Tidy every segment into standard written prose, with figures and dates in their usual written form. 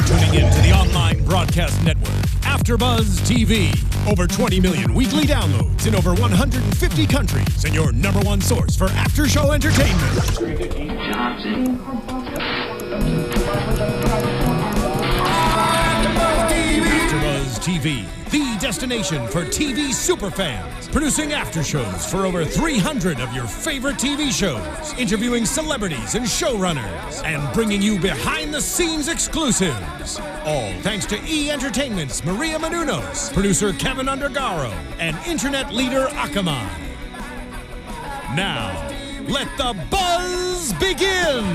tuning in to the online broadcast network, AfterBuzz TV. Over 20 million weekly downloads in over 150 countries, and your number one source for after-show entertainment. AfterBuzz TV, the destination for TV superfans, producing aftershows for over 300 of your favorite TV shows, interviewing celebrities and showrunners, and bringing you behind-the-scenes exclusives. All thanks to E! Entertainment's Maria Menounos, producer Kevin Undergaro, and internet leader Akamai. Now, let the buzz begin!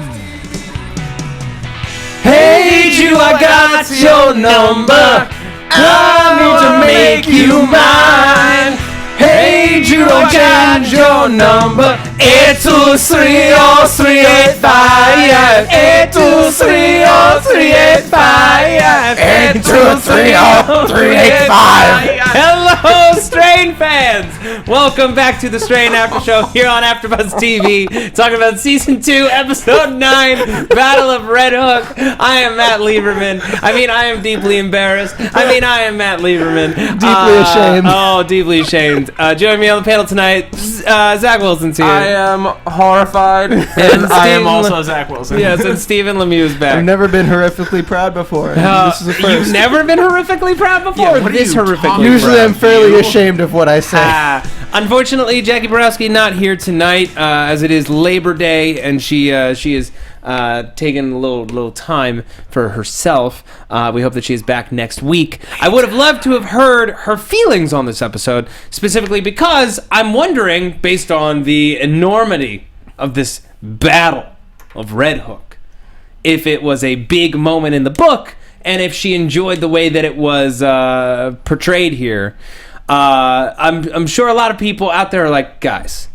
Hey, Jew, I got your number. I need to make you mine. Hey, Jew, I got your number. 8230385. 8230385. 8230385. Hello, Strain fans! Welcome back to the Strain After Show here on AfterBuzz TV, talking about Season 2, Episode 9, Battle of Red Hook. I am Matt Lieberman. I am deeply embarrassed. I am Matt Lieberman. Deeply ashamed. Oh, deeply ashamed. Joining me on the panel tonight, Zack Wilson's here. I am horrified, and I am also Zack Wilson. Yes, and Stephen Lemieux is back. I've never been horrifically proud before. This is the first. You've never been horrifically proud before? Yeah, what this are you horrifically Usually proud? I'm fairly ashamed of what I say. Unfortunately, Jackie Borowski not here tonight, as it is Labor Day, and she is taking a little time for herself. We hope that she is back next week. I would have loved to have heard her feelings on this episode, specifically because I'm wondering, based on the enormity of this battle of Red Hook, if it was a big moment in the book, and if she enjoyed the way that it was portrayed here. I'm sure a lot of people out there are like, guys,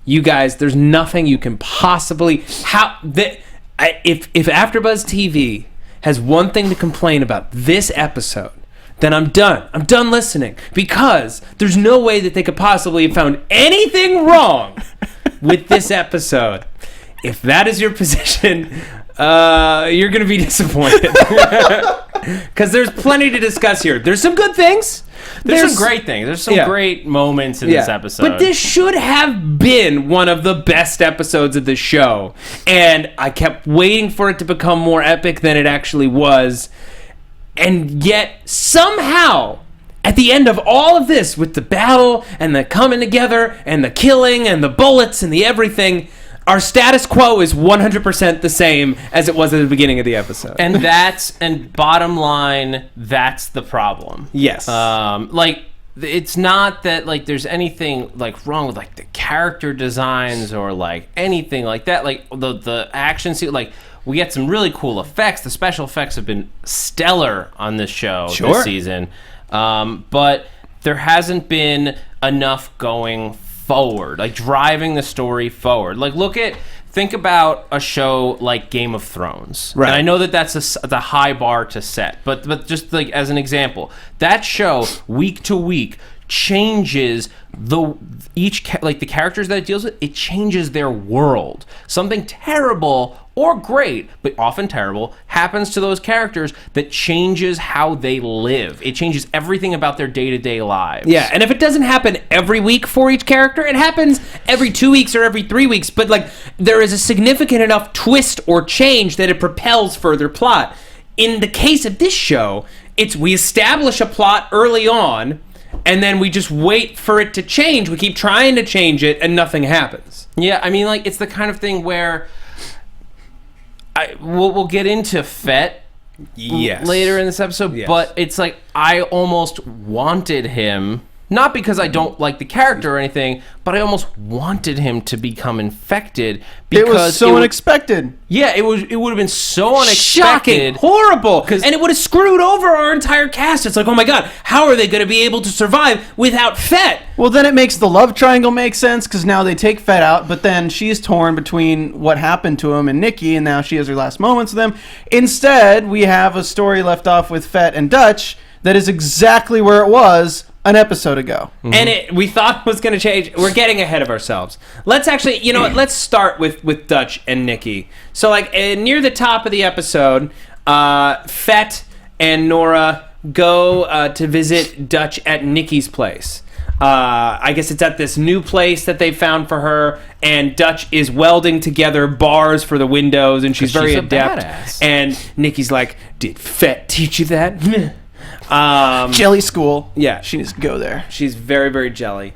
there's nothing you can possibly... If AfterBuzz TV has one thing to complain about this episode, then I'm done. I'm done listening, because there's no way that they could possibly have found anything wrong with this episode. If that is your position, you're going to be disappointed. Because there's plenty to discuss here. There's some good things. There's some great things. There's some great moments in this episode. But this should have been one of the best episodes of the show. And I kept waiting for it to become more epic than it actually was. And yet, somehow, at the end of all of this, with the battle and the coming together and the killing and the bullets and the everything, our status quo is 100% the same as it was at the beginning of the episode. And bottom line, that's the problem. Yes. It's not that there's anything wrong with the character designs or anything like that. The action scene, we get some really cool effects. The special effects have been stellar on this show this season. But there hasn't been enough going forward, driving the story forward. Think about a show like Game of Thrones. Right. And I know that that's a high bar to set, but just as an example, that show week to week changes the characters that it deals with. It changes their world. Something terrible or great, but often terrible, happens to those characters that changes how they live. It changes everything about their day-to-day lives. Yeah, and if it doesn't happen every week for each character, it happens every 2 weeks or every 3 weeks, but there is a significant enough twist or change that it propels further plot. In the case of this show, we establish a plot early on, and then we just wait for it to change. We keep trying to change it, and nothing happens. Yeah, it's the kind of thing where we'll get into Fett later in this episode, but it's I almost wanted him, not because I don't like the character or anything, but I almost wanted him to become infected because it was so unexpected. Yeah, it would have been so unexpected. Shocking, horrible, and it would have screwed over our entire cast. It's oh my god, how are they going to be able to survive without Fett? Well, then it makes the love triangle make sense, because now they take Fett out, but then she's torn between what happened to him and Nikki, and now she has her last moments with him. Instead, we have a story left off with Fett and Dutch that is exactly where it was an episode ago. Mm-hmm. And we thought it was going to change. We're getting ahead of ourselves. Let's actually, let's start with Dutch and Nikki. So, near the top of the episode, Fett and Nora go to visit Dutch at Nikki's place. I guess it's at this new place that they found for her, and Dutch is welding together bars for the windows, and she's very adept. Badass. And Nikki's like, "Did Fett teach you that?" Jelly school. Yeah. She needs to go there. She's very, very jelly.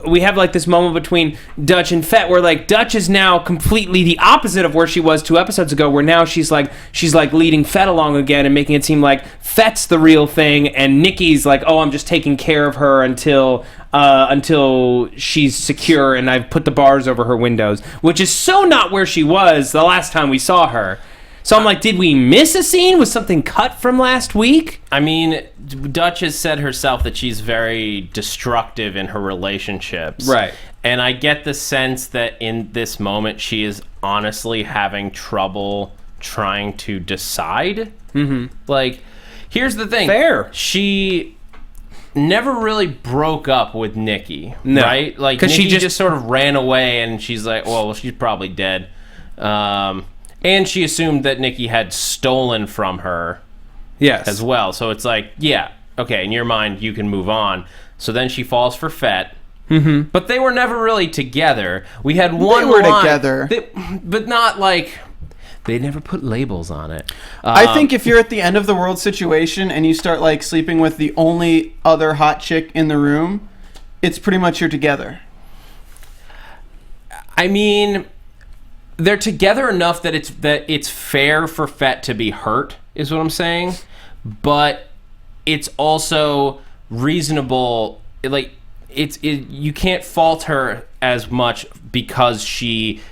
We have like this moment between Dutch and Fett where like Dutch is now completely the opposite of where she was 2 episodes ago, where now she's like leading Fett along again and making it seem like Fett's the real thing, and Nikki's like, oh, I'm just taking care of her until she's secure and I've put the bars over her windows, which is so not where she was the last time we saw her. So I'm like, did we miss a scene? Was something cut from last week? I mean, Dutch has said herself that she's very destructive in her relationships. Right. And I get the sense that in this moment, she is honestly having trouble trying to decide. Mm-hmm. Like, here's the thing. Fair. She never really broke up with Nikki. No. Right? Like, Nikki Nikki just sort of ran away, and she's like, well, she's probably dead. And she assumed that Nikki had stolen from her as well. So it's like, yeah, okay, in your mind, you can move on. So then she falls for Fett. Mm-hmm. But they were never really together. We had one They were line, together. but not like... They never put labels on it. I think if you're at the end of the world situation and you start like sleeping with the only other hot chick in the room, it's pretty much you're together. I mean... They're together enough that it's fair for Fett to be hurt, is what I'm saying. But it's also reasonable. Like you can't fault her as much because she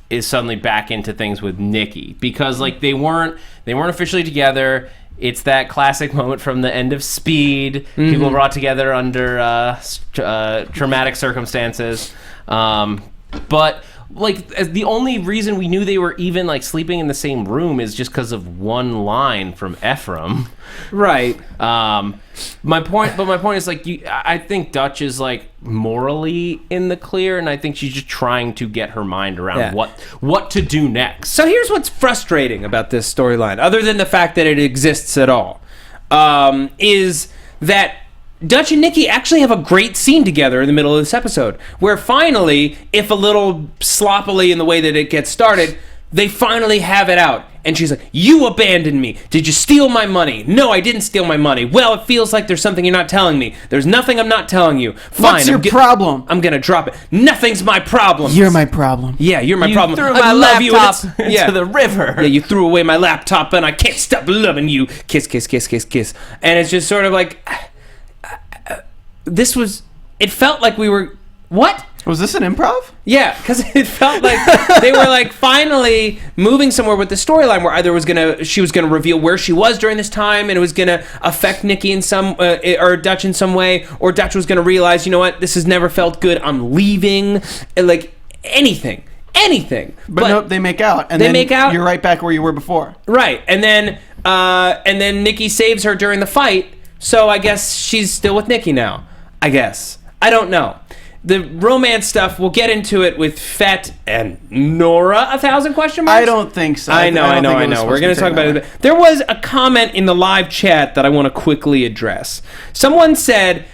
is suddenly back into things with Nikki, because like they weren't officially together. It's that classic moment from the end of Speed. Mm-hmm. People brought together under traumatic circumstances, but. Like, the only reason we knew they were even, like, sleeping in the same room is just because of one line from Ephraim. Right. My point is, like, I think Dutch is, like, morally in the clear, and I think she's just trying to get her mind around what to do next. So here's what's frustrating about this storyline, other than the fact that it exists at all, is that Dutch and Nikki actually have a great scene together in the middle of this episode, where finally, if a little sloppily in the way that it gets started, they finally have it out. And she's like, you abandoned me. Did you steal my money? No, I didn't steal my money. Well, it feels like there's something you're not telling me. There's nothing I'm not telling you. Fine. What's your problem? I'm going to drop it. Nothing's my problem. You're my problem. Yeah, you're my problem. You threw my laptop into the river. Yeah, you threw away my laptop and I can't stop loving you. Kiss, kiss, kiss, kiss, kiss. And it's just sort of like... it felt like we were, what? Was this an improv? Yeah, because it felt like they were like finally moving somewhere with the storyline where either she was gonna reveal where she was during this time, and it was gonna affect Nikki in some or Dutch in some way, or Dutch was gonna realize, you know what, this has never felt good, I'm leaving, and like anything. But nope, they make out, and then you're right back where you were before. Right, and then Nikki saves her during the fight, so I guess she's still with Nikki now. I guess. I don't know. The romance stuff, we'll get into it with Fett and Nora, 1,000 question marks? I don't think so. I know. We're going to talk about it. There was a comment in the live chat that I want to quickly address. Someone said,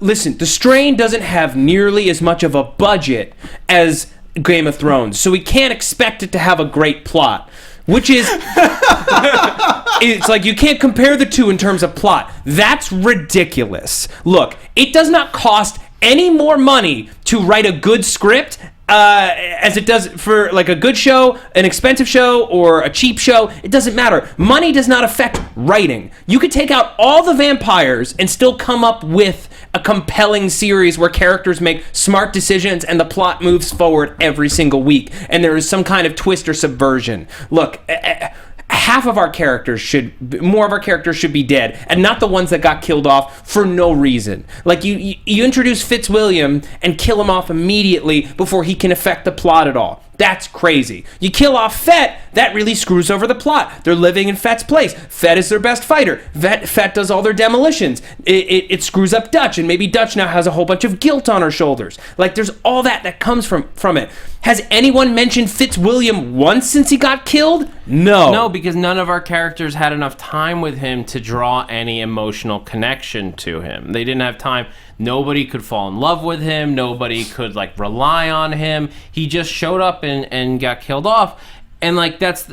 listen, The Strain doesn't have nearly as much of a budget as Game of Thrones, so we can't expect it to have a great plot. Which is, it's like you can't compare the two in terms of plot. That's ridiculous. Look, it does not cost any more money to write a good script as it does for like a good show, an expensive show, or a cheap show. It doesn't matter. Money does not affect writing. You could take out all the vampires and still come up with a compelling series where characters make smart decisions and the plot moves forward every single week, and there is some kind of twist or subversion. Look, more of our characters should be dead, and not the ones that got killed off for no reason. Like you introduce Fitzwilliam and kill him off immediately before he can affect the plot at all. That's crazy. You kill off Fett, that really screws over the plot. They're living in Fett's place. Fett is their best fighter. Fett does all their demolitions. It screws up Dutch, and maybe Dutch now has a whole bunch of guilt on her shoulders. Like, there's all that comes from it. Has anyone mentioned Fitzwilliam once since he got killed? No. No, because none of our characters had enough time with him to draw any emotional connection to him. They didn't have time. Nobody could fall in love with him. Nobody could, like, rely on him. He just showed up and got killed off. And, like, that's...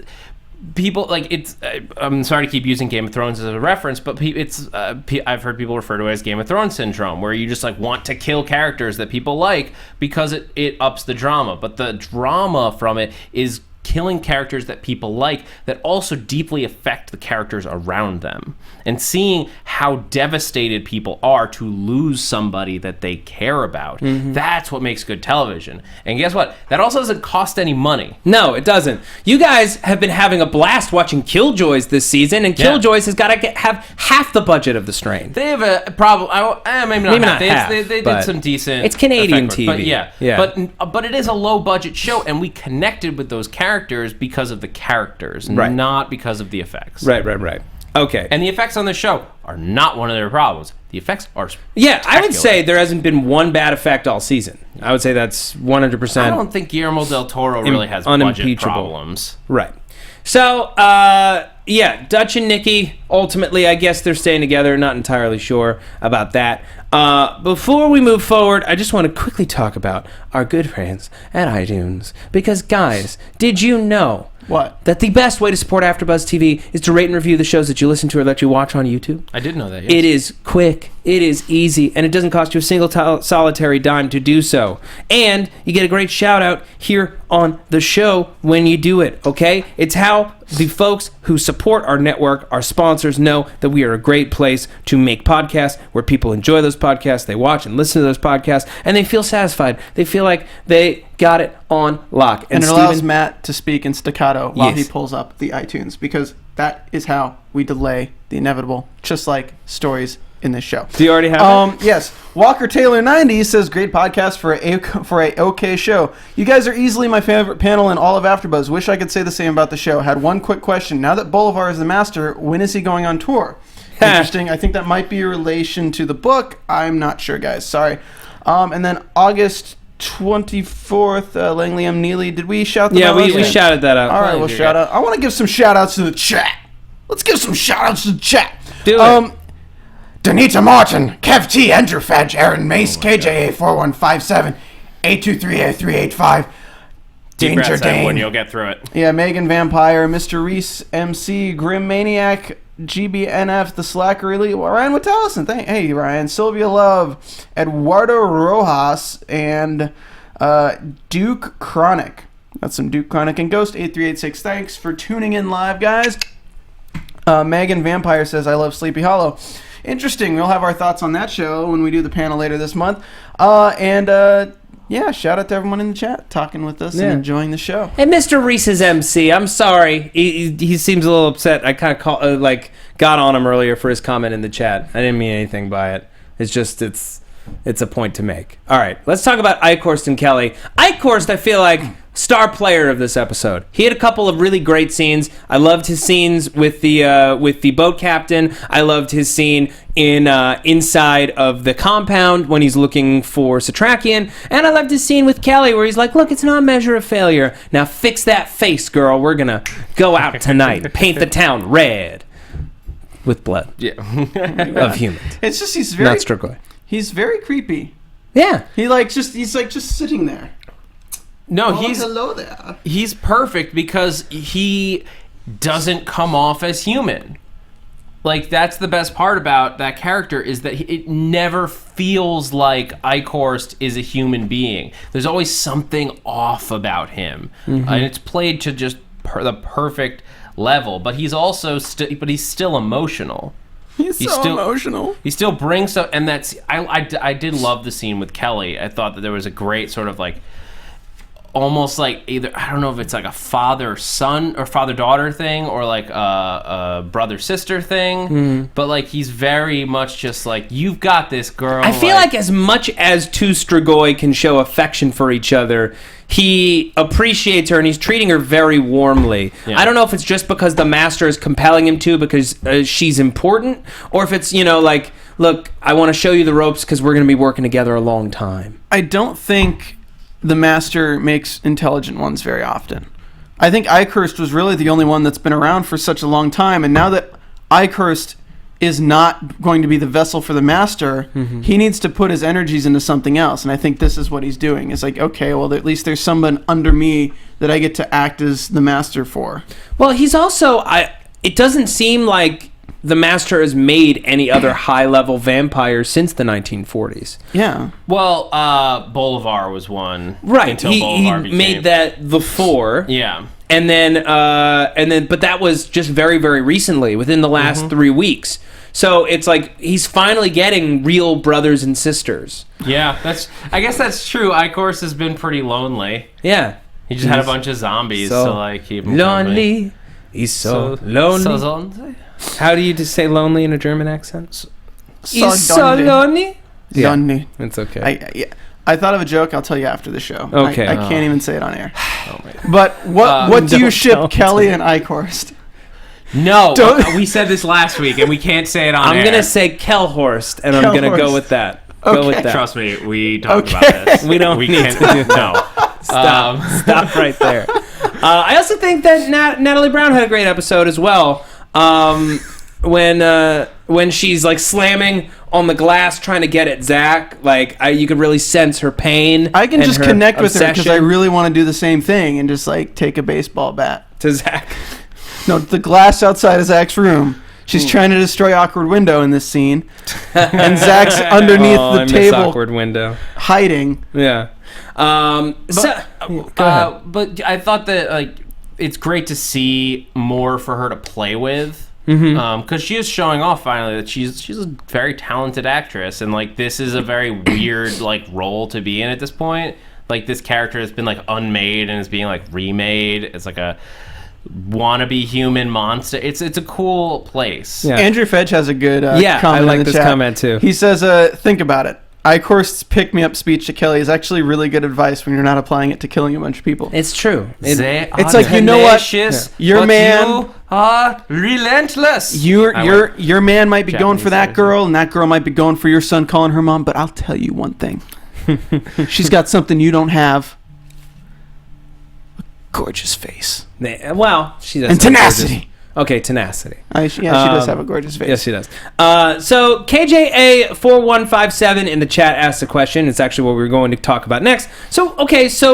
People, like, it's... I'm sorry to keep using Game of Thrones as a reference, but it's... I've heard people refer to it as Game of Thrones syndrome, where you just, like, want to kill characters that people like because it ups the drama. But the drama from it is killing characters that people like that also deeply affect the characters around them, and seeing how devastated people are to lose somebody that they care about. That's what makes good television. And guess what? That also doesn't cost any money. No, it doesn't. You guys have been having a blast watching Killjoys this season, and Killjoys has got to have half the budget of The Strain. They have a problem. Maybe not half. They did some decent. It's Canadian TV. But yeah. But it is a low budget show, and we connected with those characters because of the characters, not because of the effects. Right. Okay. And the effects on the show are not one of their problems. The effects are I would say there hasn't been one bad effect all season. I would say that's 100%. I don't think Guillermo del Toro really has budget problems. Right. So, Dutch and Nikki, ultimately, I guess they're staying together. Not entirely sure about that. Before we move forward, I just want to quickly talk about our good friends at iTunes. Because, guys, did you know that the best way to support AfterBuzz TV is to rate and review the shows that you listen to or that you watch on YouTube? I did know that, yes. It is quick, it is easy, and it doesn't cost you a single solitary dime to do so. And you get a great shout out here on the show when you do it, okay? It's how the folks who support our network, our sponsors, know that we are a great place to make podcasts where people enjoy those podcasts, they watch and listen to those podcasts, and they feel satisfied. They feel like they got it on lock. And it allows Matt to speak in staccato while he pulls up the iTunes, because that is how we delay the inevitable, just like stories in this show. Do you already have it? Yes. Walker Taylor 90 says, great podcast for a okay show. You guys are easily my favorite panel in all of AfterBuzz. Wish I could say the same about the show. Had one quick question. Now that Bolivar is the master, when is he going on tour? Interesting. I think that might be a relation to the book. I'm not sure, guys. Sorry. And then August 24th, Langley M. Neely. Did we shout that out? Yeah, we shouted that out. All right, we'll shout out. I want to give some shout outs to the chat. Let's give some shout outs to the chat. Do it. Danita Martin, Kev T, Andrew Fedge, Aaron Mace, KJA4157, 823A385, Danger Dane. When you'll get through it. Yeah, Megan Vampire, Mr. Reese, MC, Grim Maniac, GBNF, The Slacker Elite, Ryan Witallison, hey Ryan, Sylvia Love, Eduardo Rojas, and Duke Chronic. That's some Duke Chronic and Ghost 8386. Thanks for tuning in live, guys. Megan Vampire says, I love Sleepy Hollow. Interesting. We'll have our thoughts on that show when we do the panel later this month. Shout out to everyone in the chat talking with us and enjoying the show. And Mr. Reese's MC, I'm sorry. He seems a little upset. I kind of got on him earlier for his comment in the chat. I didn't mean anything by it. It's just it's a point to make. All right, let's talk about Eichorst and Kelly. Eichorst, I feel like, star player of this episode. He had a couple of really great scenes. I loved his scenes with the boat captain. I loved his scene in inside of the compound when he's looking for Setrakian, and I loved his scene with Kelly where he's like, "Look, it's not a measure of failure. Now fix that face, girl. We're gonna go out tonight, paint the town red with blood of humans." It's just he's very not Strigoi. He's very creepy. Yeah, he's just sitting there. No, hello there. He's perfect because he doesn't come off as human. Like, that's the best part about that character, is that it never feels like Eichorst is a human being. There's always something off about him, and it's played to just the perfect level. But he's also he's still emotional. He's still emotional. He still brings up, and that's I did love the scene with Kelly. I thought that there was a great sort of like almost like either, I don't know if it's like a father-son or father-daughter thing or like a brother-sister thing, but like he's very much just like, you've got this, girl. I feel like as much as two Strigoi can show affection for each other, he appreciates her and he's treating her very warmly. Yeah. I don't know if it's just because the master is compelling him to because she's important, or if it's, like, look, I want to show you the ropes because we're going to be working together a long time. I don't think the master makes intelligent ones very often. I think Eichorst was really the only one that's been around for such a long time, and now that Eichorst is not going to be the vessel for the master, he needs to put his energies into something else, and I think this is what he's doing. It's like, okay, well, at least there's someone under me that I get to act as the master for. Well, he's also... it doesn't seem like the master has made any other high-level vampire since the 1940s. Yeah. Well, Bolivar was one. Right. Until He Bolivar became... made that the Four. Yeah. And then, but that was just very, very recently, within the last 3 weeks. So it's like he's finally getting real brothers and sisters. Yeah, I guess that's true. Eichorst has been pretty lonely. Yeah. He just had a bunch of zombies to like keep him lonely. Company. He's so lonely. So lonely. How do you just say lonely in a German accent? He's so lonely. Yeah. Lonely. It's okay. I thought of a joke. I'll tell you after the show. Okay. I can't even say it on air. But what do you ship Kelly and Eichorst? No, we said this last week, and we can't say it on air. I'm going to say Kelhorst, and I'm going to go with that. Okay. Go with that. Trust me, we talked about this. We don't need to do No. Stop right there. I also think that Natalie Brown had a great episode as well. When she's like slamming on the glass trying to get at Zack, like you could really sense her pain. I can just connect with her because I obsession really want to do the same thing and just like take a baseball bat to Zack. No, the glass outside of Zack's room. She's trying to destroy Awkward Window in this scene, and Zack's underneath the table, Awkward Window, hiding. Yeah. Go ahead. But I thought that like it's great to see more for her to play with. Because she is showing off finally that she's a very talented actress, and like this is a very weird like role to be in at this point. Like this character has been like unmade and is being like remade. It's like a wannabe human monster. It's a cool place. Yeah. Andrew Fetch has a good comment I like in the this chat. comment too. He says, think about it. Eichhorst's pick-me-up speech to Kelly is actually really good advice when you're not applying it to killing a bunch of people. It's true. It's like, you know what? Your man... You are relentless. Your man might be Japanese going for that accent. girl, and that girl might be going for your son calling her mom, but I'll tell you one thing. She's got something you don't have. A gorgeous face. Well, she does. And tenacity. Okay, tenacity. She does have a gorgeous face. Yes, she does. So KJA4157 in the chat asked a question. It's actually what we're going to talk about next. So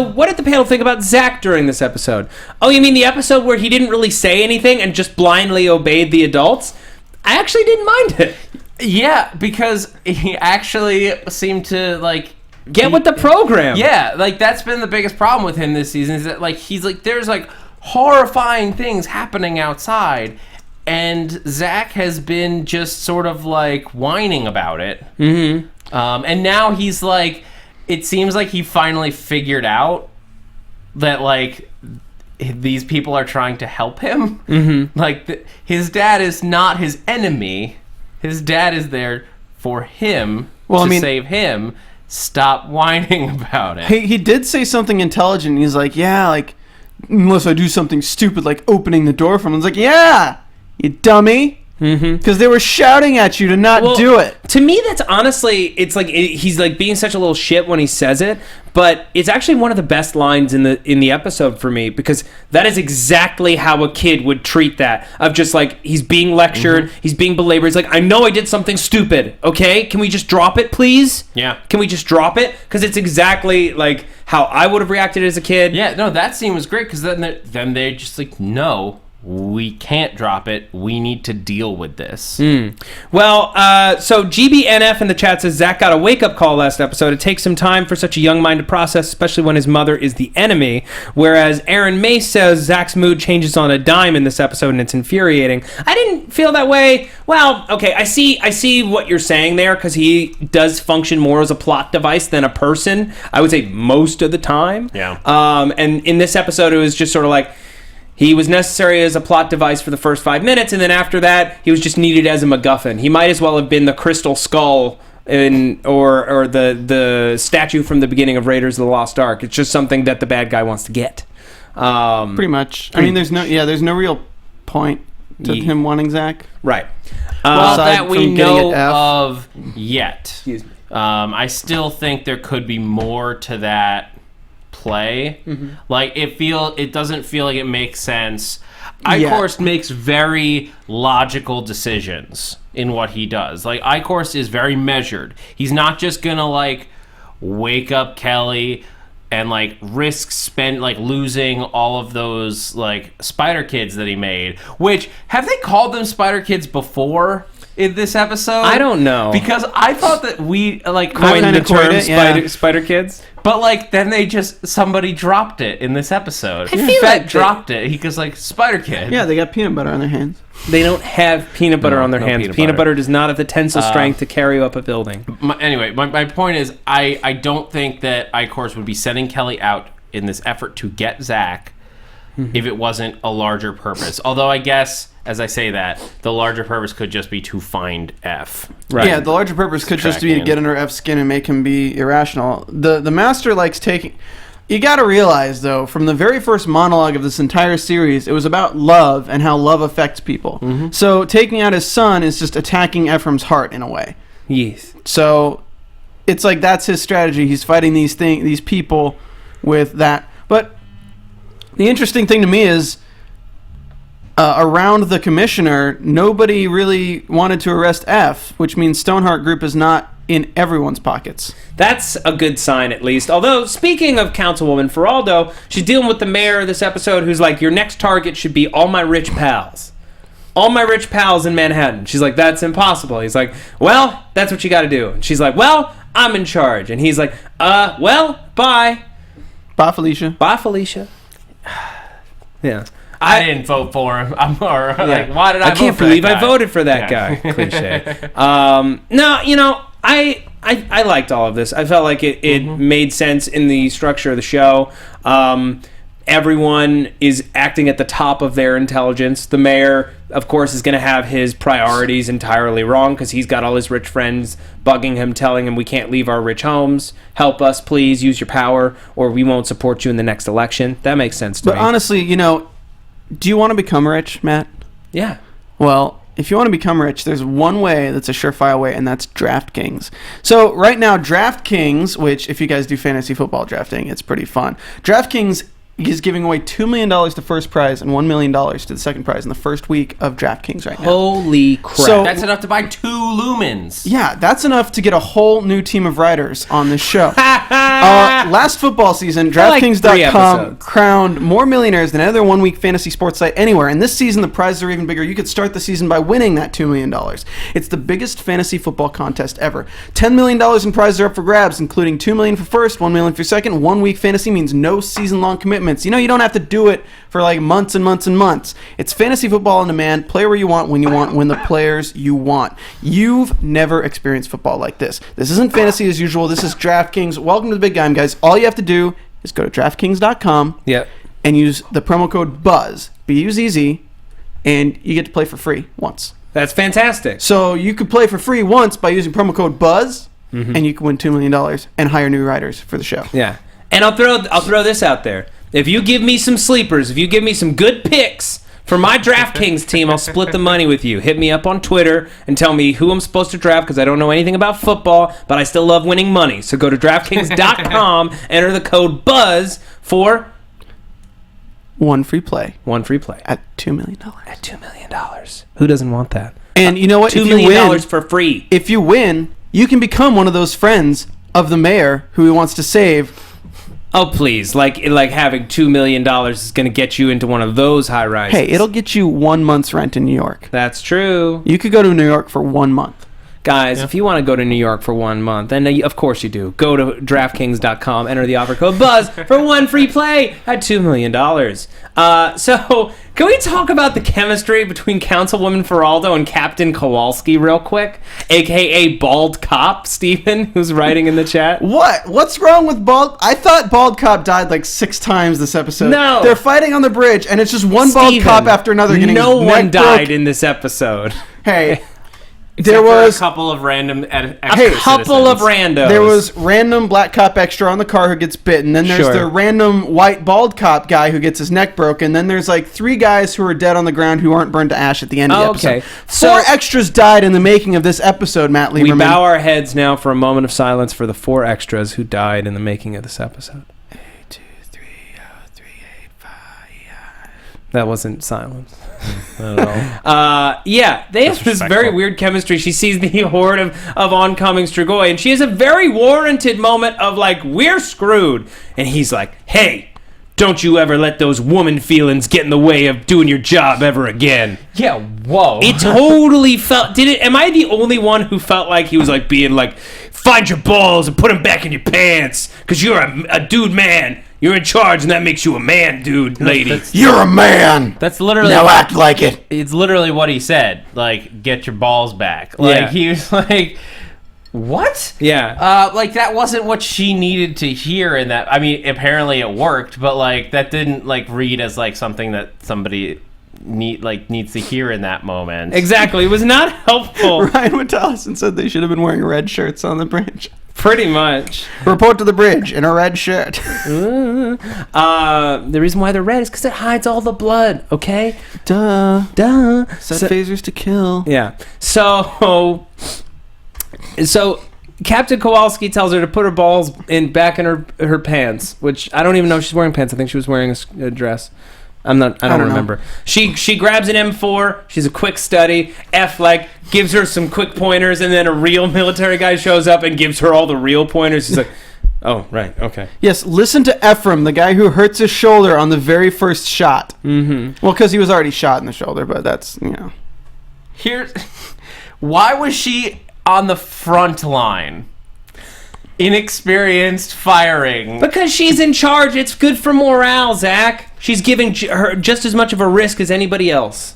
what did the panel think about Zack during this episode? Oh, you mean the episode where he didn't really say anything and just blindly obeyed the adults? I actually didn't mind it. Yeah, because he actually seemed to like get with the program. Yeah, like that's been the biggest problem with him this season is that like he's like there's like horrifying things happening outside, and Zack has been just sort of like whining about it. And now he's like, it seems like he finally figured out that like these people are trying to help him. Like his dad is not his enemy. His dad is there for him to save him. Stop whining about it. He did say something intelligent. He's like, yeah, like, unless I do something stupid like opening the door for him. It's like, yeah, you dummy. Because they were shouting at you to not do it. To me, that's honestly, it's like he's like being such a little shit when he says it, but it's actually one of the best lines in the episode for me, because that is exactly how a kid would treat that. Of just like, he's being lectured, he's being belabored. He's like, I know I did something stupid, okay? Can we just drop it, please? Yeah. Can we just drop it? Because it's exactly like how I would have reacted as a kid. Yeah, no, that scene was great, because then they just like, no, we can't drop it. We need to deal with this. Well, so GBNF in the chat says Zack got a wake-up call last episode. It takes some time for such a young mind to process, especially when his mother is the enemy. Whereas Aaron Mace says Zack's mood changes on a dime in this episode, and it's infuriating. I didn't feel that way. Well, okay, I see what you're saying there, because he does function more as a plot device than a person. I would say most of the time. Yeah. And in this episode, it was just sort of like, he was necessary as a plot device for the first 5 minutes, and then after that, he was just needed as a MacGuffin. He might as well have been the crystal skull or the statue from the beginning of Raiders of the Lost Ark. It's just something that the bad guy wants to get. Pretty much. I mean, there's no real point to him wanting Zack. Right. Well, that we know of yet. Excuse me. I still think there could be more to that play. Like it doesn't feel like it makes sense. Eichorst makes very logical decisions in what he does. Like Eichorst is very measured. He's not just gonna like wake up Kelly and like risk losing all of those like spider kids that he made. Which, have they called them spider kids before in this episode? I don't know, because I thought that we like coined the term spider kids. But like then somebody dropped it in this episode. I feel Fett like dropped it. He goes like spider kid. Yeah, they got peanut butter on their hands. They don't have peanut butter on their hands. Peanut butter does not have the tensile strength to carry you up a building. My point is, I don't think that Eichorst would be sending Kelly out in this effort to get Zack if it wasn't a larger purpose. Although I guess, as I say that, the larger purpose could just be to find F. Right. Yeah, the larger purpose could just be to get under F's skin and make him be irrational. The Master likes taking... You gotta realize, though, from the very first monologue of this entire series, it was about love and how love affects people. So taking out his son is just attacking Ephraim's heart in a way. Yes. So it's like that's his strategy. He's fighting these people with that. But the interesting thing to me is, around the commissioner, nobody really wanted to arrest F, which means Stoneheart Group is not in everyone's pockets. That's a good sign, at least. Although, speaking of Councilwoman Faraldo, she's dealing with the mayor this episode, who's like, your next target should be all my rich pals. All my rich pals in Manhattan. She's like, that's impossible. He's like, well, that's what you got to do. And she's like, well, I'm in charge. And he's like, well, bye. Bye, Felicia. Bye, Felicia. Yeah. I didn't vote for him. Like, why did I vote for that guy? I can't believe I voted for that guy. Cliche. No, you know, I liked all of this. I felt like it made sense in the structure of the show. Everyone is acting at the top of their intelligence. The mayor, of course, is going to have his priorities entirely wrong because he's got all his rich friends bugging him, telling him we can't leave our rich homes. Help us, please. Use your power, or we won't support you in the next election. That makes sense to me. But honestly, you know, do you want to become rich, Matt? Yeah. Well, if you want to become rich, there's one way that's a surefire way, and that's DraftKings. So right now, DraftKings, which if you guys do fantasy football drafting, it's pretty fun. DraftKings is giving away $2 million to first prize and $1 million to the second prize in the first week of DraftKings right now. Holy crap. So, that's enough to buy 2 lumens. Yeah, that's enough to get a whole new team of writers on this show. Last football season, DraftKings.com crowned more millionaires than any other one-week fantasy sports site anywhere. And this season, the prizes are even bigger. You could start the season by winning that $2 million. It's the biggest fantasy football contest ever. $10 million in prizes are up for grabs, including $2 million for first, $1 million for second. 1 week fantasy means no season-long commitments. You know, you don't have to do it for like months and months and months. It's fantasy football on demand. Play where you want, when you want, when the players you want. You've never experienced football like this. This isn't fantasy as usual. This is DraftKings. Welcome to the big game, guys. All you have to do is go to DraftKings.com and use the promo code BUZZ, B-U-Z-Z, and you get to play for free once. That's fantastic. So you could play for free once by using promo code BUZZ, and you can win $2 million and hire new writers for the show. Yeah. And I'll throw this out there. If you give me some sleepers, if you give me some good picks for my DraftKings team, I'll split the money with you. Hit me up on Twitter and tell me who I'm supposed to draft because I don't know anything about football, but I still love winning money. So go to DraftKings.com, enter the code BUZZ for one free play. One free play. At $2 million. At $2 million. Who doesn't want that? And you know what? $2 million for free. If you win, you can become one of those friends of the mayor who he wants to save Oh, please. Like having $2 million is going to get you into one of those high rises. Hey, it'll get you 1 month's rent in New York. That's true. You could go to New York for 1 month. Guys, if you want to go to New York for 1 month, and of course you do, go to DraftKings.com, enter the offer code BUZZ for one free play at $2 million. So, can we talk about the chemistry between Councilwoman Faraldo and Captain Kowalski real quick? A.K.A. Bald Cop, Stephen, who's writing in the chat. What? What's wrong with Bald? I thought Bald Cop died like 6 times this episode. No. They're fighting on the bridge, and it's just one Bald Cop after another getting no his one neck died broke. in this episode. Hey. There was a couple of random randos. There was random black cop extra on the car who gets bitten. Then there's the random white bald cop guy who gets his neck broken. Then there's like 3 guys who are dead on the ground who aren't burned to ash at the end of the episode. Okay. 4 extras died in the making of this episode, Matt Lieberman. We bow our heads now for a moment of silence for the 4 extras who died in the making of this episode. 8, 2, 3, 3, 8, 5. That wasn't silence. Not at all. Yeah, they have this very weird chemistry. She sees the horde of oncoming Strigoi, and she has a very warranted moment of like, we're screwed. And he's like, hey, don't you ever let those woman feelings get in the way of doing your job ever again. Yeah, whoa. It totally felt... Am I the only one who felt like he was like being like, find your balls and put them back in your pants, because you're a dude man. You're in charge, and that makes you a man, dude, lady. You're a man. That's literally... Now act like it. It's literally what he said. Like, get your balls back. Like, he was like... What? Yeah. Like, that wasn't what she needed to hear in that... I mean, apparently it worked, but, like, that didn't, like, read as, like, something that somebody... needs to hear in that moment. Exactly. It was not helpful. Ryan Witallison said they should have been wearing red shirts on the bridge. Pretty much. Report to the bridge in a red shirt. The reason why they're red is because it hides all the blood, okay? Duh. Set phasers to kill. Yeah. So Captain Kowalski tells her to put her balls back in her pants, which I don't even know if she's wearing pants. I think she was wearing a dress. I don't remember. She grabs an M4. She's a quick study. Gives her some quick pointers, and then a real military guy shows up and gives her all the real pointers. He's like, oh, right, okay. Yes, listen to Ephraim, the guy who hurts his shoulder on the very first shot. Mm-hmm. Well, because he was already shot in the shoulder, but that's, Why was she on the front line? Inexperienced firing. Because she's in charge. It's good for morale, Zack. She's giving her just as much of a risk as anybody else.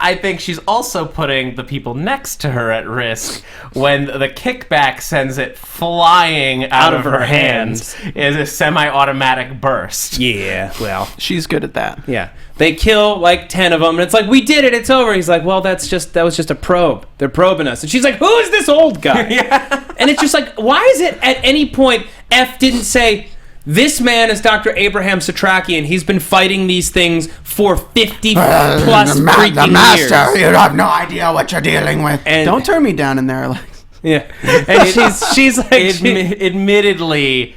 I think she's also putting the people next to her at risk when the kickback sends it flying out of her hands is a semi-automatic burst. Yeah, well. She's good at that. Yeah. They kill like 10 of them, and it's like, we did it, it's over. He's like, well, that was just a probe. They're probing us. And she's like, who is this old guy? Yeah. And it's just like, why is it at any point F didn't say, this man is Dr. Abraham Setrakian. He's been fighting these things for 50 plus freaking the master, years. You have no idea what you're dealing with. And don't turn me down in there, Alex. Yeah. And she's like... admittedly...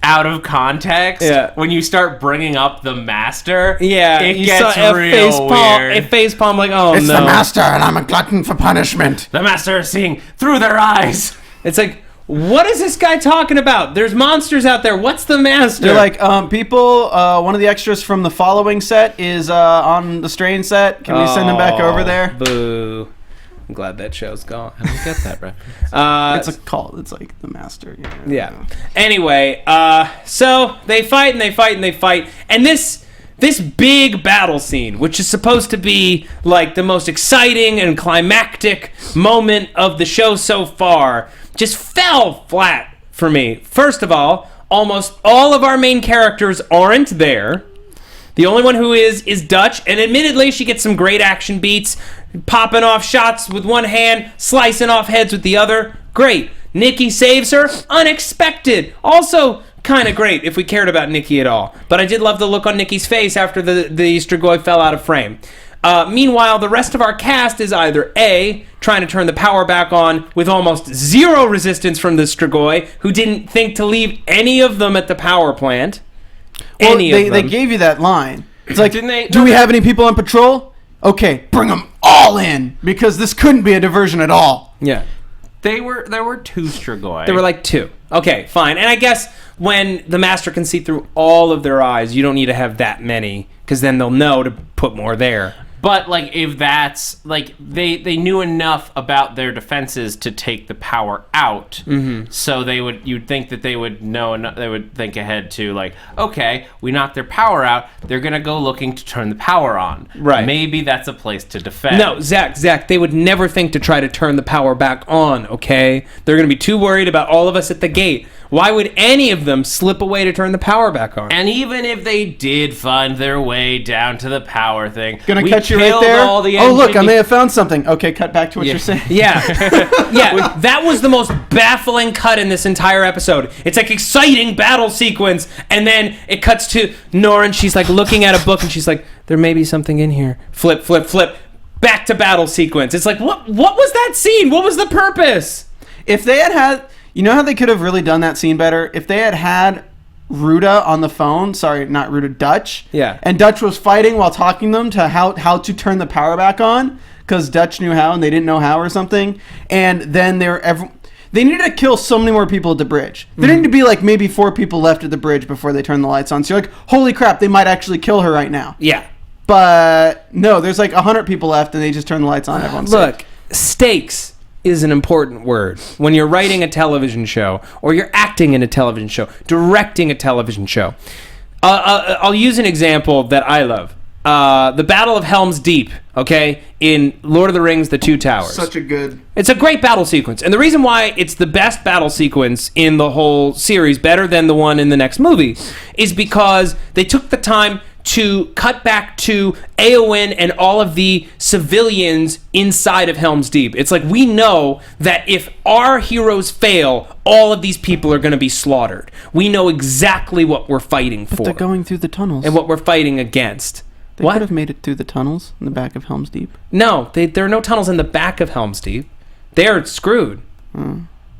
out of context, when you start bringing up the master, it gets real weird. A facepalm like, oh, it's no. the master, and I'm a glutton for punishment. The master is seeing through their eyes. It's like, what is this guy talking about? There's monsters out there. What's the master? They're like, people, one of the extras from the following set is on the Strain set. Can we send him back over there? Boo. I'm glad that show's gone. I don't get that reference. It's a call. It's like the master. Yeah. Anyway, so they fight and they fight and they fight. And this big battle scene, which is supposed to be like the most exciting and climactic moment of the show so far, just fell flat for me. First of all, almost all of our main characters aren't there. The only one who is Dutch, and admittedly, she gets some great action beats, popping off shots with one hand, slicing off heads with the other. Great. Nikki saves her. Unexpected. Also, kind of great if we cared about Nikki at all. But I did love the look on Nikki's face after the Strigoi fell out of frame. Meanwhile, the rest of our cast is either A, trying to turn the power back on with almost zero resistance from the Strigoi, who didn't think to leave any of them at the power plant. Well, they gave you that line. It's like, Didn't do we have any people on patrol? Okay, bring them all in, because this couldn't be a diversion at all. Yeah. There were 2 Strigoi. There were like 2. Okay, fine. And I guess when the master can see through all of their eyes, you don't need to have that many, because then they'll know to put more there. But like, if that's like they knew enough about their defenses to take the power out, so you'd think that they would know, they would think ahead to like, okay, we knocked their power out, they're gonna go looking to turn the power on. Right. Maybe that's a place to defend. No, Zach, they would never think to try to turn the power back on. Okay, they're gonna be too worried about all of us at the gate. Why would any of them slip away to turn the power back on? And even if they did find their way down to the power thing, Gonna we catch you right killed there. all the Oh, look, I engineers. may have found something. Okay, cut back to what you're saying. Yeah. Yeah, that was the most baffling cut in this entire episode. It's like exciting battle sequence, and then it cuts to Nora, and she's like looking at a book, and she's like, there may be something in here. Flip, flip, flip. Back to battle sequence. It's like, what was that scene? What was the purpose? If they had, you know how they could have really done that scene better? If they had Ruda on the phone, sorry, not Ruda, Dutch. Yeah. And Dutch was fighting while talking to them to how to turn the power back on, because Dutch knew how and they didn't know how or something. And then they needed to kill so many more people at the bridge. There needed to be like maybe 4 people left at the bridge before they turn the lights on. So you're like, holy crap, they might actually kill her right now. Yeah. But no, there's like 100 people left and they just turn the lights on. Everyone's Look, stakes is an important word when you're writing a television show, or you're acting in a television show, directing a television show. I'll use an example that I love. The Battle of Helm's Deep, okay, in Lord of the Rings, The Two Towers. It's a great battle sequence. And the reason why it's the best battle sequence in the whole series, better than the one in the next movie, is because they took the time to cut back to Éowyn and all of the civilians inside of Helm's Deep. It's like, we know that if our heroes fail, all of these people are going to be slaughtered. We know exactly what we're fighting for. But they're going through the tunnels. And what we're fighting against. They could have made it through the tunnels in the back of Helm's Deep. No, there are no tunnels in the back of Helm's Deep. They're screwed.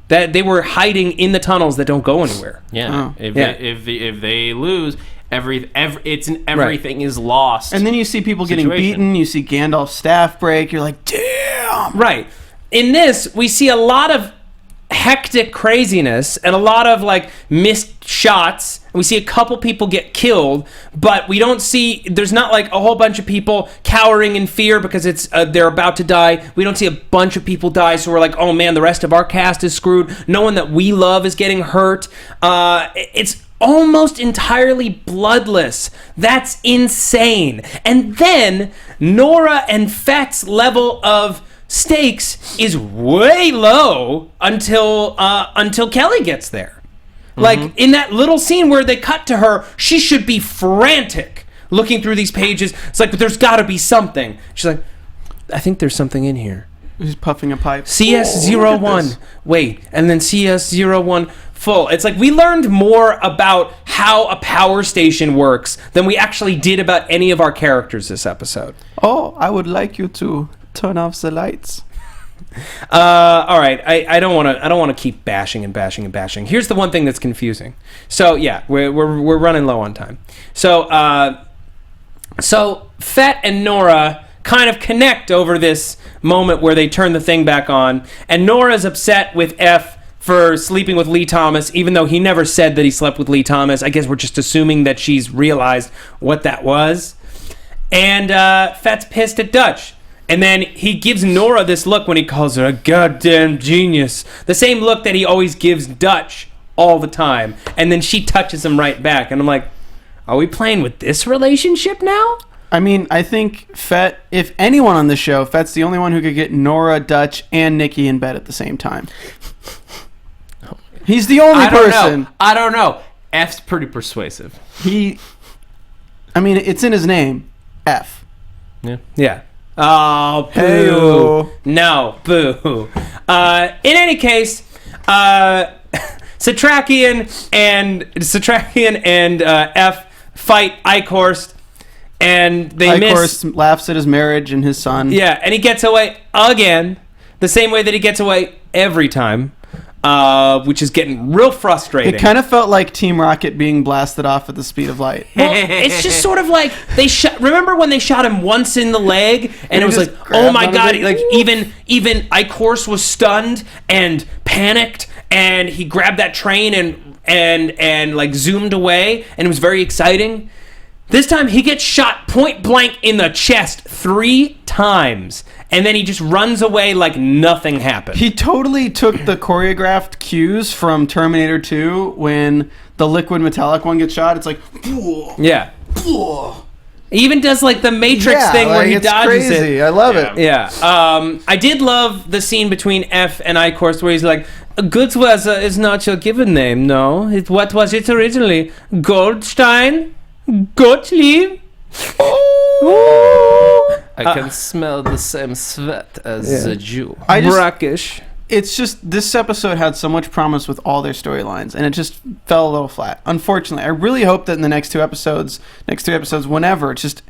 That they were hiding in the tunnels that don't go anywhere. Yeah. If they lose, everything is lost. And then you see people getting beaten. You see Gandalf's staff break. You're like, damn. Right. In this, we see a lot of hectic craziness and a lot of like missed shots. We see a couple people get killed, but we don't see, there's not like a whole bunch of people cowering in fear because it's they're about to die. We don't see a bunch of people die, so we're like, oh man, the rest of our cast is screwed. No one that we love is getting hurt. It's almost entirely bloodless. That's insane. And then Nora and Fett's level of stakes is way low until Kelly gets there. Like, in that little scene where they cut to her, she should be frantic looking through these pages. It's like, but there's got to be something. She's like, I think there's something in here. He's puffing a pipe. CS01. Wait, and then CS01 full. It's like, we learned more about how a power station works than we actually did about any of our characters this episode. Oh, I would like you to turn off the lights. All right. I don't want to keep bashing and bashing and bashing. Here's the one thing that's confusing. So yeah, we're running low on time. So Fett and Nora kind of connect over this moment where they turn the thing back on, and Nora's upset with F for sleeping with Lee Thomas, even though he never said that he slept with Lee Thomas. I guess we're just assuming that she's realized what that was. And Fett's pissed at Dutch. And then he gives Nora this look when he calls her a goddamn genius. The same look that he always gives Dutch all the time. And then she touches him right back. And I'm like, are we playing with this relationship now? I mean, I think Fett, if anyone on the show, Fett's the only one who could get Nora, Dutch, and Nikki in bed at the same time. He's the only person. I don't know. F's pretty persuasive. I mean, it's in his name. F. Yeah. Oh, boo. Hey-o. No, boo. In any case, Setrakian and F fight Eichorst, and they miss. Eichorst laughs at his marriage and his son. Yeah, and he gets away again, the same way that he gets away every time. which is getting real frustrating. It kind of felt like Team Rocket being blasted off at the speed of light. Well, it's just sort of like they shot. Remember when they shot him once in the leg, and it was like, grabbed oh my onto god! it. Like even Eichorst was stunned and panicked, and he grabbed that train and like zoomed away, and it was very exciting. This time he gets shot point blank in the chest 3 times, and then he just runs away like nothing happened. He totally took the choreographed cues from Terminator 2 when the liquid metallic one gets shot. It's like, Yeah. He even does like the Matrix thing where he it's dodges crazy. it. I love it. Yeah. I did love the scene between F and Eichorst where he's like, Goodweather is not your given name, no. What was it originally? Goldstein? Gottlieb? I can smell the same sweat as the Jew. Brackish. It's just, this episode had so much promise with all their storylines, and it just fell a little flat. Unfortunately, I really hope that in the next 3 episodes, whenever, just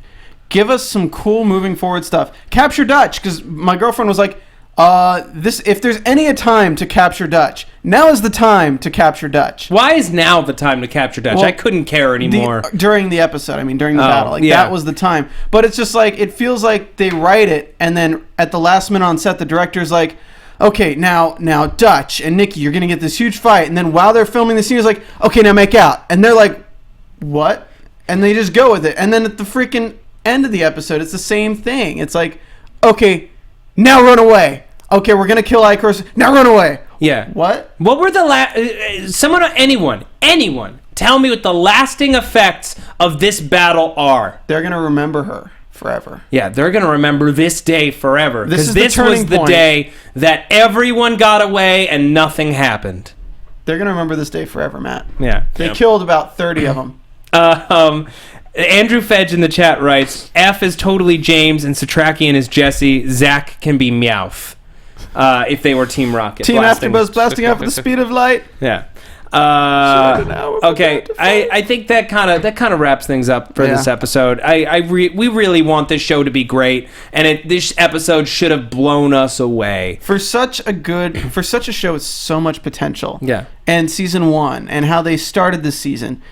give us some cool moving forward stuff. Capture Dutch, because my girlfriend was like, if there's any time to capture Dutch, now is the time to capture Dutch. Why is now the time to capture Dutch? Well, I couldn't care anymore. During the episode, during the battle. That was the time. But it's just like, it feels like they write it, and then at the last minute on set, the director's like, okay, now Dutch and Nikki, you're going to get this huge fight. And then while they're filming the scene, it's like, okay, now make out. And they're like, what? And they just go with it. And then at the freaking end of the episode, it's the same thing. It's like, okay, now run away. Okay, we're going to kill Eichorst. Now run away. Yeah. What? What were the anyone, tell me what the lasting effects of this battle are. They're going to remember her forever. Yeah, they're going to remember this day forever. This Because this was the point. day that everyone got away and nothing happened. They're going to remember this day forever, Matt. Yeah. They killed about 30 of them. Andrew Fedge in the chat writes, F is totally James and Setrakian is Jesse. Zack can be Meowth. If they were Team Rocket. Team AfterBuzz blasting off at the speed of light. Yeah. Okay. I think that kind of wraps things up for this episode. We really want this show to be great, and this episode should have blown us away. For such a show with so much potential. Yeah. And season 1 and how they started this season,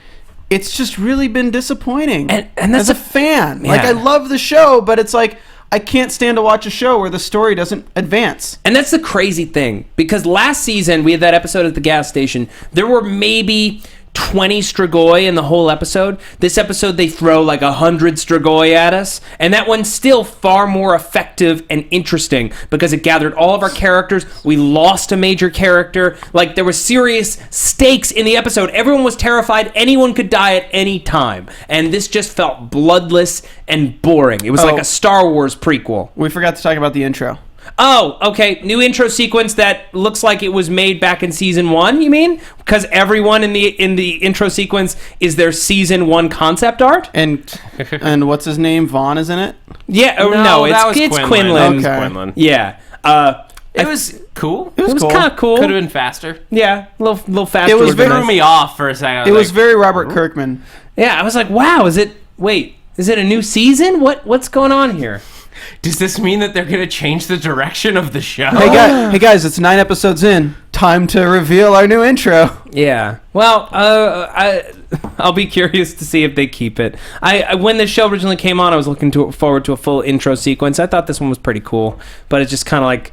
it's just really been disappointing. And that's as a fan. Yeah. Like, I love the show, but it's like, I can't stand to watch a show where the story doesn't advance. And that's the crazy thing, because last season we had that episode at the gas station. There were maybe 20 Strigoi in the whole episode. This episode they throw like 100 Strigoi at us, and that one's still far more effective and interesting because it gathered all of our characters. We lost a major character. Like, there were serious stakes in the episode. Everyone was terrified anyone could die at any time, and this just felt bloodless and boring. It was like a Star Wars prequel. We forgot to talk about the intro. Oh, okay. New intro sequence that looks like it was made back in season 1, you mean? Because everyone in the intro sequence is their season 1 concept art? And what's his name? Vaughn is in it? Yeah, it's Quinlan. Okay. Yeah. It was cool. It was cool. Kind of cool. Could have been faster. Yeah, a little faster. It was would have been Threw nice. me off for a second. It was very Robert Kirkman. Yeah, I was like, wow, is it a new season? What's going on here? Does this mean that they're going to change the direction of the show? Hey guys, it's 9 episodes in. Time to reveal our new intro. Yeah. Well, I'll be curious to see if they keep it. When the show originally came on, I was looking forward to a full intro sequence. I thought this one was pretty cool, but it just kind of like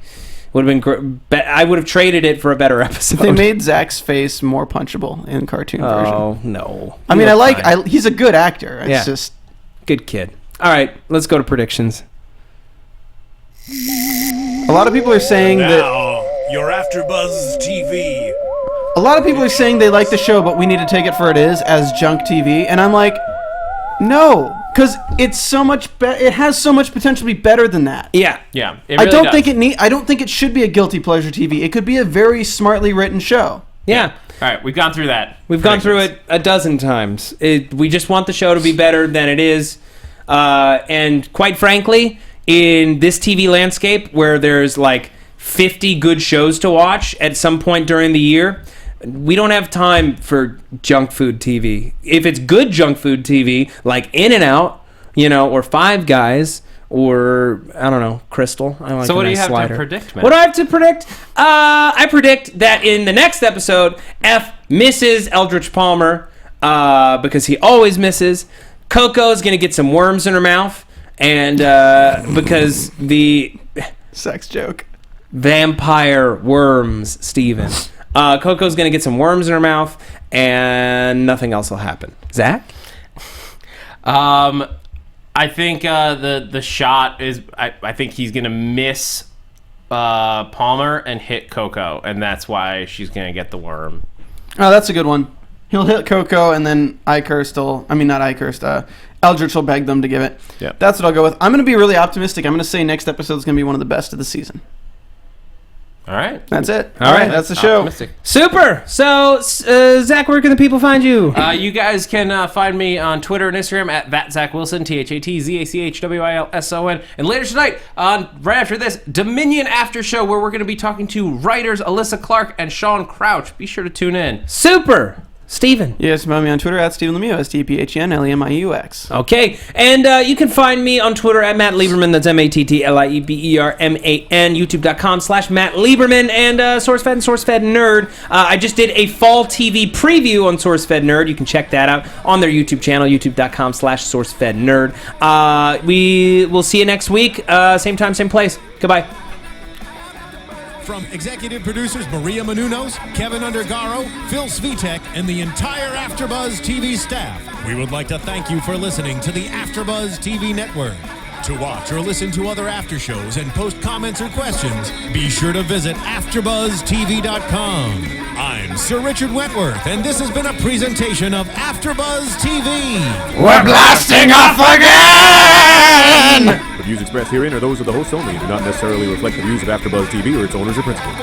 would have been. I would have traded it for a better episode. They made Zack's face more punchable in cartoon version. Oh no! I mean, he's a good actor. It's just good kid. All right, let's go to predictions. A lot of people are saying Now, your AfterBuzz TV. A lot of people are saying they like the show, but we need to take it for it is as junk TV, and I'm like, no, because it's so much. It has so much potential to be better than that. Yeah. Yeah. It really I don't think it should be a guilty pleasure TV. It could be a very smartly written show. Yeah. All right, we've gone through that. We've gone through it a dozen times. We just want the show to be better than it is, and quite frankly, in this TV landscape where there's like 50 good shows to watch at some point during the year, we don't have time for junk food TV. If it's good junk food TV, like In-N-Out, or Five Guys, or I don't know, Crystal. I like So a what do you nice have slider. to predict, man? What do I have to predict? I predict that in the next episode, F misses Eldritch Palmer because he always misses. Coco is going to get some worms in her mouth, and because the Sex joke. vampire worms, Steven. Coco's going to get some worms in her mouth, and nothing else will happen. Zach? I think the shot is. I think he's gonna miss Palmer and hit Coco, and that's why she's gonna get the worm. Oh, that's a good one. He'll hit Coco, and then Eichorst will... I mean, not Eichorst. Eldritch will beg them to give it. Yeah. That's what I'll go with. I'm going to be really optimistic. I'm going to say next episode is going to be one of the best of the season. All right. That's it. All right. That's the show. Optimistic. Super! So, Zach, where can the people find you? You guys can find me on Twitter and Instagram at @ZachWilson, ThatZachWilson. And later tonight, right after this, Dominion After Show, where we're going to be talking to writers Alyssa Clark and Sean Crouch. Be sure to tune in. Super! Steven. Yes, find me on Twitter at Stephen Lemieux, STPHENLEMIUX. Okay, and you can find me on Twitter at Matt Lieberman, that's MattLieberman, youtube.com/Matt Lieberman, and SourceFed and SourceFed Nerd. I just did a fall TV preview on SourceFed Nerd. You can check that out on their YouTube channel, youtube.com/SourceFed Nerd. We will see you next week, same time, same place. Goodbye. From executive producers Maria Menounos, Kevin Undergaro, Phil Svitek, and the entire AfterBuzz TV staff, we would like to thank you for listening to the AfterBuzz TV network. To watch or listen to other after shows and post comments or questions, be sure to visit AfterBuzzTV.com. I'm Sir Richard Wentworth, and this has been a presentation of AfterBuzz TV. We're blasting off again! The views expressed herein are those of the hosts only and do not necessarily reflect the views of AfterBuzz TV or its owners or principals.